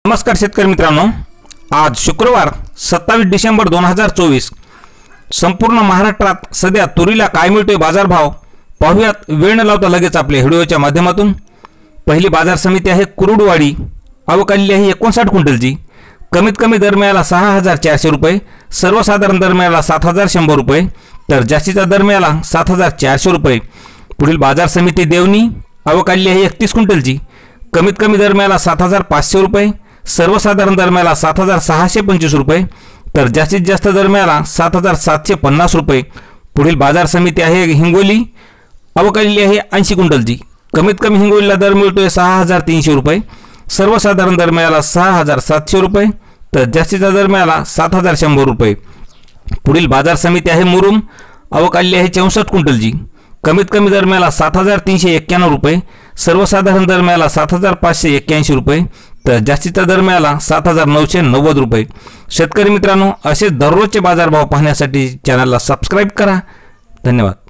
नमस्कार शेतकरी मित्रांनो, आज शुक्रवार 27 डिसेंबर 2024 संपूर्ण महाराष्ट्रात सध्या तुरीला काय मिळतोय बाजारभाव पाहूयात। वेळ न लावता लगेच आपल्या व्हिडिओच्या माध्यमातून। पहिली बाजार समिती आहे कुरुडवाडी, आवक आलेली आहे 59 क्विंटलची। कमीत कमी दर मिळाला 6400 रुपये, सर्वसाधारण दर मिळाला 7100 रुपये, तर जास्तीचा दर मिळाला 7400 रुपये। पुढील बाजार समिती देवणी, आवक आलेली आहे 31 क्विंटलची। कमीत कमी दर मिळाला 7500 रुपये, सर्वसाधारण दर मिळाला 7625 रुपये, तर जास्तीत जास्त दर मिळाला 7750 रुपये। पुढील बाजार समिती आहे हिंगोली, आवक आलेली आहे 80 क्विंटलची। कमीत कमी हिंगोलीला दर मिळतोय 6300 रुपये, सर्वसाधारण दर मिळाला 6700 रुपये, तर जास्तीचा दर मिळाला 7100 रुपये। पुढील बाजार समिती आहे मुरुम, आवक आलेली आहे 64 क्विंटलची। कमीत कमी दर मिळाला 7391 रुपये, सर्वसाधारण दर मिळाला 7581 रुपये, तर जास्तीचा दर मिळाला 7990 रुपये। शेतकरी मित्रांनो, असे दररोजचे बाजारभाव पाहण्यासाठी चॅनलला सबस्क्राइब करा। धन्यवाद।